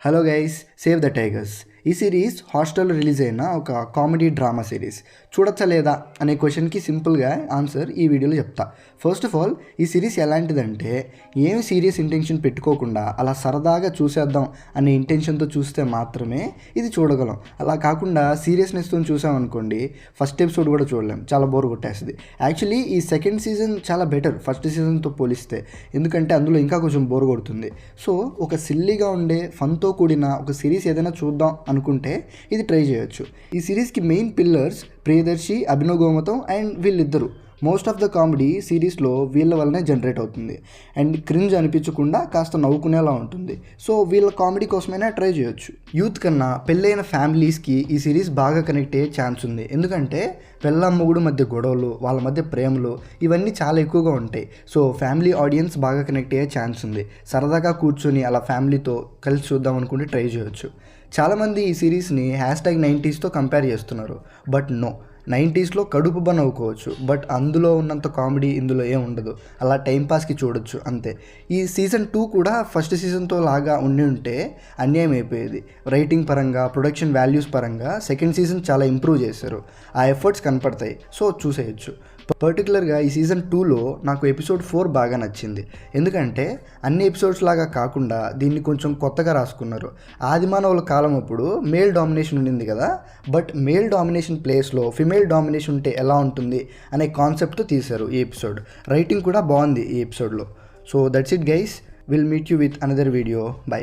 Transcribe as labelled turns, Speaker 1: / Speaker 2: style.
Speaker 1: Hello guys, save the tigers. ఈ series హాట్‌స్టార్‌లో release అయిన ఒక కామెడీ డ్రామా సిరీస్. చూడొచ్చా లేదా అనే క్వశ్చన్‌కి సింపుల్‌గా ఆన్సర్ ఈ వీడియోలో చెప్తా. ఫస్ట్ ఆఫ్ ఆల్ ఈ సిరీస్ ఎలాంటిదంటే ఏమి సీరియస్ ఇంటెన్షన్ పెట్టుకోకుండా అలా సరదాగా చూసేద్దాం అనే ఇంటెన్షన్‌తో చూస్తే మాత్రమే ఇది చూడగలం. అలా కాకుండా సీరియస్‌నెస్‌తో చూసామనుకోండి ఫస్ట్ ఎపిసోడ్ కూడా చూడలేం, చాలా బోర్ కొట్టేస్తుంది. యాక్చువల్లీ ఈ సెకండ్ సీజన్ చాలా బెటర్ ఫస్ట్ సీజన్తో పోలిస్తే, ఎందుకంటే అందులో ఇంకా కొంచెం బోర్ కొడుతుంది. సో ఒక సిల్లీగా ఉండే ఫన్తో కూడిన ఒక సిరీస్ ఏదైనా చూద్దాం అనుకుంటే ఇది ట్రై చేయొచ్చు. ఈ సిరీస్కి main pillars Priyadarshi, Abhinav Gomatam and వీళ్ళిద్దరు. మోస్ట్ ఆఫ్ ద కామెడీ సిరీస్లో వీళ్ళ వల్లనే జనరేట్ అవుతుంది అండ్ క్రింజ్ అనిపించకుండా కాస్త నవ్వుకునేలా ఉంటుంది. సో వీళ్ళ కామెడీ కోసమైనా ట్రై చేయొచ్చు. యూత్ కన్నా పెళ్ళైన ఫ్యామిలీస్కి ఈ సిరీస్ బాగా కనెక్ట్ అయ్యే ఛాన్స్ ఉంది, ఎందుకంటే పెళ్ళాం మొగుడు మధ్య గొడవలు, వాళ్ళ మధ్య ప్రేమలు ఇవన్నీ చాలా ఎక్కువగా ఉంటాయి. సో ఫ్యామిలీ ఆడియన్స్ బాగా కనెక్ట్ అయ్యే ఛాన్స్ ఉంది. సరదాగా కూర్చొని అలా ఫ్యామిలీతో కలిసి చూద్దాం అనుకుంటే ట్రై చేయొచ్చు. చాలామంది ఈ సిరీస్ని #90sతో కంపేర్ చేస్తున్నారు, బట్ నో. 90sలో కడుపు బన్ నవ్వుకోవచ్చు, బట్ అందులో ఉన్నంత కామెడీ ఇందులో ఏం ఉండదు. అలా టైంపాస్కి చూడొచ్చు అంతే. ఈ సీజన్ 2 కూడా ఫస్ట్ సీజన్తో లాగా ఉంటే అన్యాయం అయిపోయేది. రైటింగ్ పరంగా, ప్రొడక్షన్ వాల్యూస్ పరంగా సెకండ్ సీజన్ చాలా ఇంప్రూవ్ చేశారు. ఆ ఎఫర్ట్స్ కనపడతాయి, సో చూసేయచ్చు. పర్టికులర్గా ఈ సీజన్ 2లో నాకు ఎపిసోడ్ 4 బాగా నచ్చింది, ఎందుకంటే అన్ని ఎపిసోడ్స్ లాగా కాకుండా దీన్ని కొంచెం కొత్తగా రాసుకున్నారు. ఆదిమానవుల కాలం అప్పుడు మేల్ డామినేషన్ ఉండింది కదా, బట్ మేల్ డామినేషన్ ప్లేస్లో ఫిమేల్ డామినేషన్ ఉంటే ఎలా ఉంటుంది అనే కాన్సెప్ట్తో తీశారు ఈ ఎపిసోడ్. రైటింగ్ కూడా బాగుంది ఈ ఎపిసోడ్లో. So that's it guys, will meet you with another video. By.